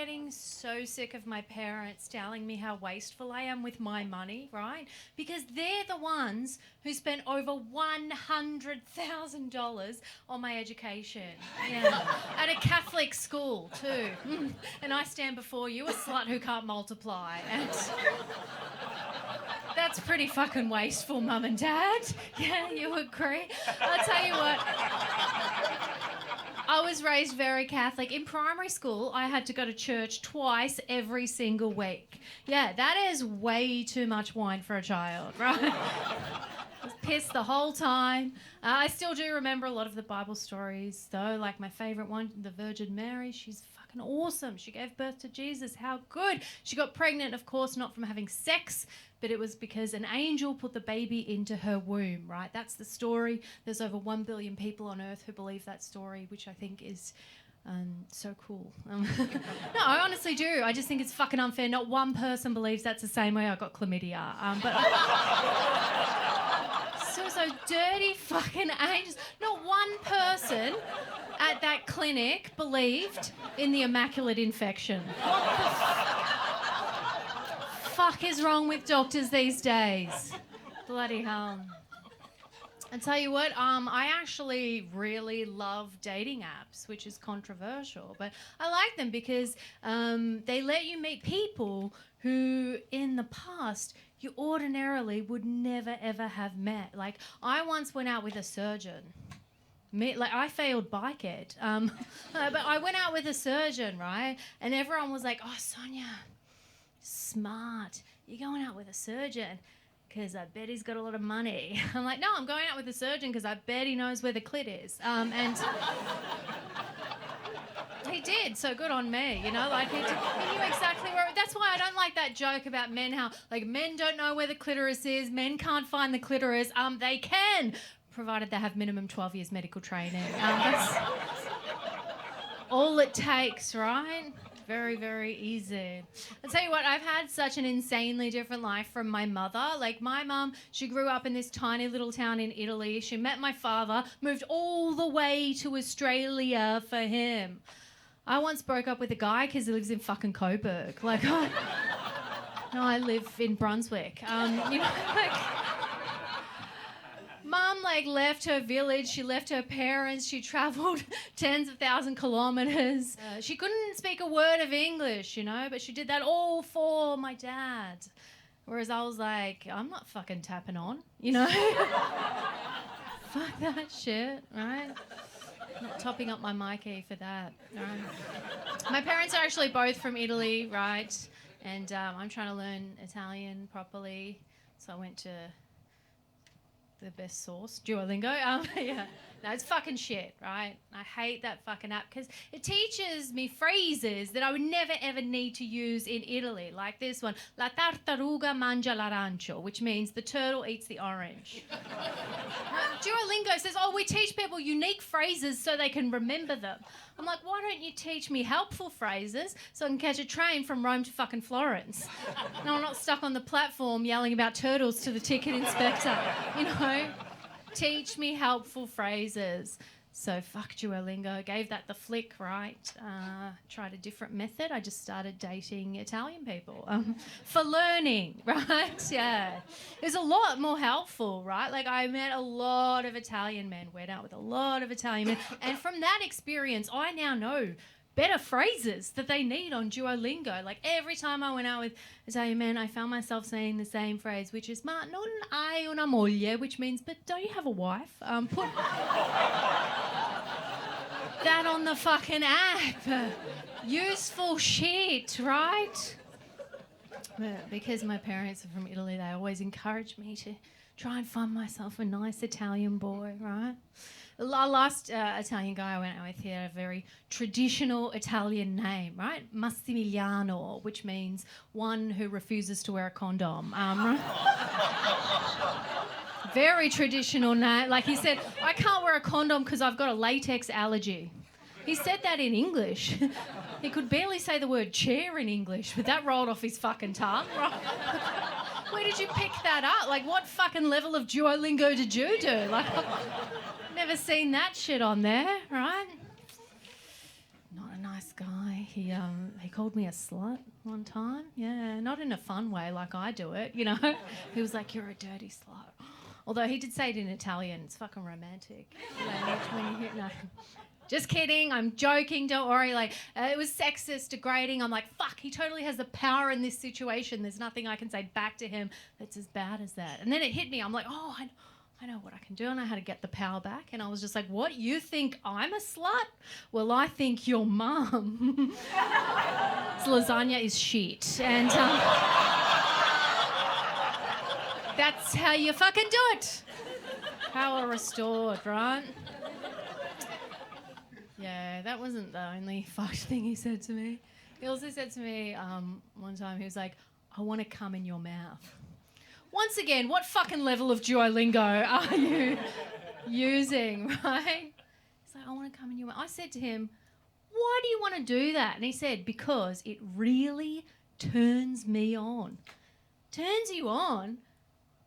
getting so sick of my parents telling me how wasteful I am with my money, right? Because they're the ones who spent over $100,000 on my education. Yeah. At a Catholic school, too. And I stand before you, a slut who can't multiply. And that's pretty fucking wasteful, Mum and Dad. Yeah, you agree? I'll tell you what. I was raised very Catholic. In primary school, I had to go to church twice every single week. Yeah, that is way too much wine for a child, right? I was pissed the whole time. I still do remember a lot of the Bible stories, though. Like my favourite one, the Virgin Mary. She's fucking awesome. She gave birth to Jesus. How good. She got pregnant, of course, not from having sex, but it was because an angel put the baby into her womb, right? That's the story. There's over 1 billion people on Earth who believe that story, which I think is so cool. No, I honestly do. I just think it's fucking unfair. Not one person believes that's the same way I got chlamydia. So dirty fucking angels. Not one person at that clinic believed in the immaculate infection. What the fuck is wrong with doctors these days? Bloody hell. I tell you what, I actually really love dating apps, which is controversial, but I like them because they let you meet people who in the past you ordinarily would never ever have met. Like I once went out with a surgeon. I failed bike ed, but I went out with a surgeon, right? And everyone was like, "Oh, Sonia, smart. You're going out with a surgeon because I bet he's got a lot of money." I'm like, "No, I'm going out with a surgeon because I bet he knows where the clit is." And he did, so good on me, you know, like he knew exactly where. That's why I don't like that joke about men, how like men don't know where the clitoris is, men can't find the clitoris. They can, provided they have minimum 12 years medical training. That's all it takes, right? Very, very easy. I'll tell you what, I've had such an insanely different life from my mother. Like my mum, she grew up in this tiny little town in Italy. She met my father, moved all the way to Australia for him. I once broke up with a guy because he lives in fucking Coburg. Like, I live in Brunswick. You know, like, Mum, like, left her village, she left her parents, she travelled tens of thousand kilometres. She couldn't speak a word of English, you know, but she did that all for my dad. Whereas I was like, I'm not fucking tapping on, you know? Fuck that shit, right? Not topping up my Mikey for that. No. My parents are actually both from Italy, right? And I'm trying to learn Italian properly, so I went to the best source, Duolingo. Yeah, no, it's fucking shit, right? I hate that fucking app because it teaches me phrases that I would never ever need to use in Italy, like this one: "La tartaruga mangia l'arancio," which means the turtle eats the orange. Duolingo says, "Oh, we teach people unique phrases so they can remember them." I'm like, why don't you teach me helpful phrases so I can catch a train from Rome to fucking Florence? No, I'm not stuck on the platform yelling about turtles to the ticket inspector, you know? Teach me helpful phrases. So fuck Duolingo, gave that the flick, right? Tried a different method. I just started dating Italian people for learning, right? Yeah. It was a lot more helpful, right? Like I met a lot of Italian men, went out with a lot of Italian men. And from that experience, I now know better phrases that they need on Duolingo. Like every time I went out with Italian men, I found myself saying the same phrase, which is "Ma non hai una moglie," which means, but don't you have a wife? Put that on the fucking app. Useful shit, right? Because my parents are from Italy, they always encourage me to try and find myself a nice Italian boy, right? The last Italian guy I went out with, he had a very traditional Italian name, right? Massimiliano, which means one who refuses to wear a condom. Very traditional name. Like he said, "I can't wear a condom because I've got a latex allergy." He said that in English. He could barely say the word chair in English, but that rolled off his fucking tongue. Right? Where did you pick that up? Like, what fucking level of Duolingo did you do? Like, I've never seen that shit on there, right? Not a nice nice guy. He called me a slut one time. Yeah, not in a fun way like I do it, you know. He was like, "You're a dirty slut." Although he did say it in Italian. It's fucking romantic. No. Just kidding. I'm joking. Don't worry. Like, it was sexist, degrading. I'm like, fuck, he totally has the power in this situation. There's nothing I can say back to him that's as bad as that. And then it hit me. I'm like, oh, I know what I can do. I know how to get the power back. And I was just like, what? You think I'm a slut? Well, I think your mum. Lasagna is shit. And that's how you fucking do it. Power restored, right? Yeah, that wasn't the only fucked thing he said to me. He also said to me one time, he was like, I want to come in your mouth. Once again, what fucking level of Duolingo are you using, right? He's like, I want to come in your mouth. I said to him, why do you want to do that? And he said, because it really turns me on. Turns you on?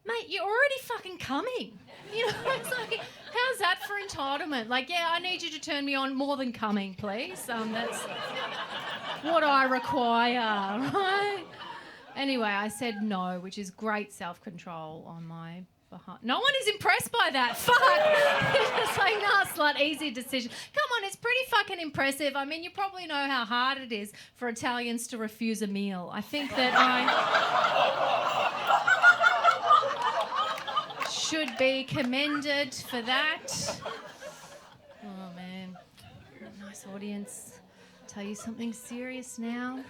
Mate, you're already fucking coming. You know, it's like, how's that for entitlement? Like, yeah, I need you to turn me on more than coming, please. That's what I require, right? Anyway, I said no, which is great self-control on my behalf. No one is impressed by that. Fuck. It's like, nah, slut, easy decision. Come on, it's pretty fucking impressive. I mean, you probably know how hard it is for Italians to refuse a meal. I think that I should be commended for that. Oh, man. Nice audience. Tell you something serious now.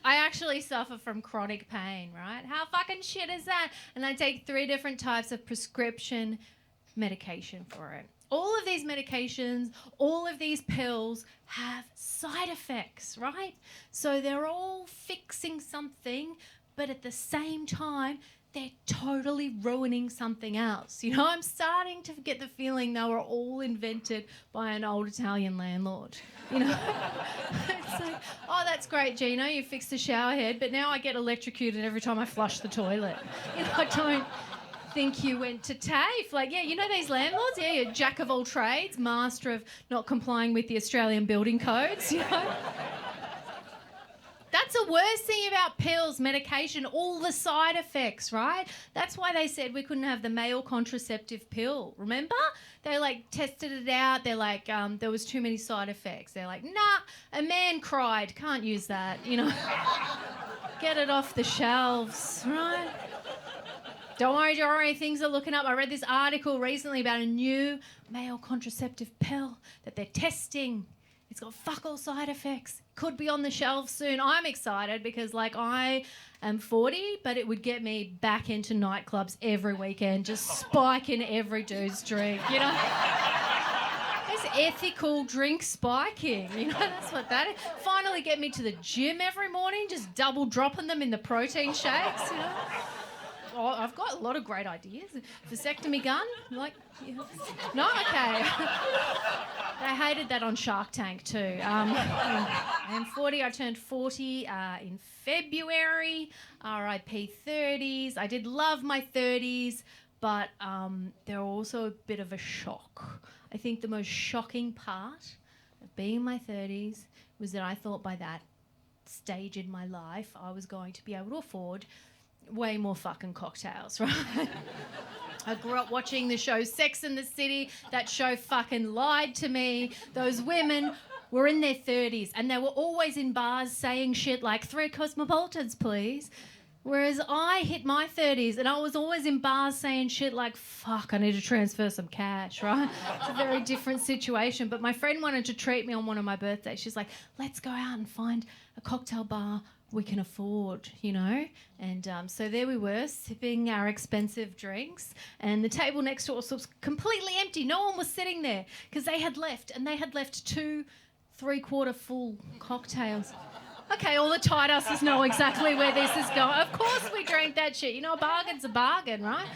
I actually suffer from chronic pain, right? How fucking shit is that? And I take 3 different types of prescription medication for it. All of these medications, all of these pills have side effects, right? So they're all fixing something, but at the same time, they're totally ruining something else. You know, I'm starting to get the feeling they were all invented by an old Italian landlord. You know, it's like, oh, that's great, Gino, you fixed the shower head, but now I get electrocuted every time I flush the toilet. You know, I don't think you went to TAFE. Like, yeah, you know these landlords? Yeah, you're jack of all trades, master of not complying with the Australian building codes, you know? That's the worst thing about pills, medication, all the side effects, right? That's why they said we couldn't have the male contraceptive pill, remember? They, like, tested it out. They're like, there was too many side effects. They're like, nah, a man cried. Can't use that, you know. Get it off the shelves, right? Don't worry, things are looking up. I read this article recently about a new male contraceptive pill that they're testing. It's got fuck all side effects. Could be on the shelf soon. I'm excited because, like, I am 40, but it would get me back into nightclubs every weekend, just spiking every dude's drink, you know? It's ethical drink spiking, you know? That's what that is. Finally get me to the gym every morning, just double dropping them in the protein shakes, you know? Oh, I've got a lot of great ideas. Vasectomy gun? Like, yeah. No? Okay. They hated that on Shark Tank too. I am 40. I turned 40 in February. RIP 30s. I did love my 30s, but they were also a bit of a shock. I think the most shocking part of being in my 30s was that I thought by that stage in my life I was going to be able to afford way more fucking cocktails, right? I grew up watching the show Sex and the City. That show fucking lied to me. Those women were in their 30s and they were always in bars saying shit like 3 Cosmopolitans, please. Whereas I hit my 30s and I was always in bars saying shit like, fuck, I need to transfer some cash, right? It's a very different situation. But my friend wanted to treat me on one of my birthdays. She's like, let's go out and find a cocktail bar we can afford, you know? And so there we were, sipping our expensive drinks, and the table next to us was completely empty. No one was sitting there because they had left, and they had left 2 3/4 full cocktails. Okay, all the tight asses know exactly where this is going. Of course we drank that shit. You know, a bargain's a bargain, right?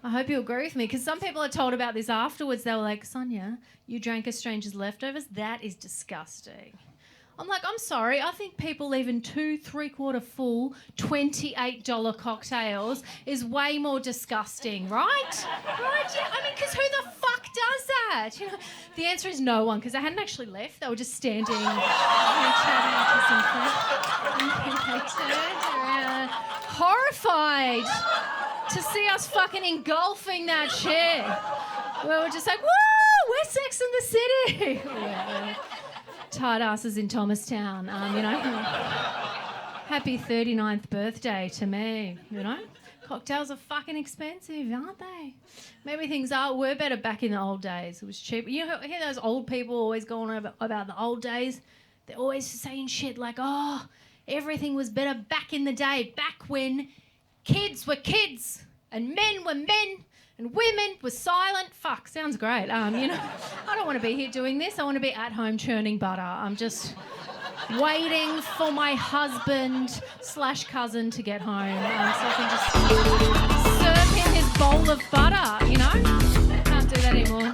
I hope you agree with me, because some people are told about this afterwards. They were like, Sonia, you drank a stranger's leftovers? That is disgusting. I'm like, I'm sorry, I think people leaving 2 3/4 full $28 cocktails is way more disgusting, right? Right? Yeah, I mean, because who the fuck does that? You know, the answer is no one, because they hadn't actually left. They were just standing chatting to some friends. And then they turned around, horrified to see us fucking engulfing that chair. We were just like, woo, we're Sex and the City. Yeah, tight asses in Thomastown, you know. Happy 39th birthday to me, you know. Cocktails are fucking expensive, aren't they? Maybe things were better back in the old days. It was cheap. You know, hear those old people always going on about the old days? They're always saying shit like, oh, everything was better back in the day, back when kids were kids and men were men and women were silent. Fuck, sounds great. You know, I don't want to be here doing this. I want to be at home churning butter. I'm just waiting for my husband/cousin to get home so I can just serve him his bowl of butter, you know? Can't do that anymore.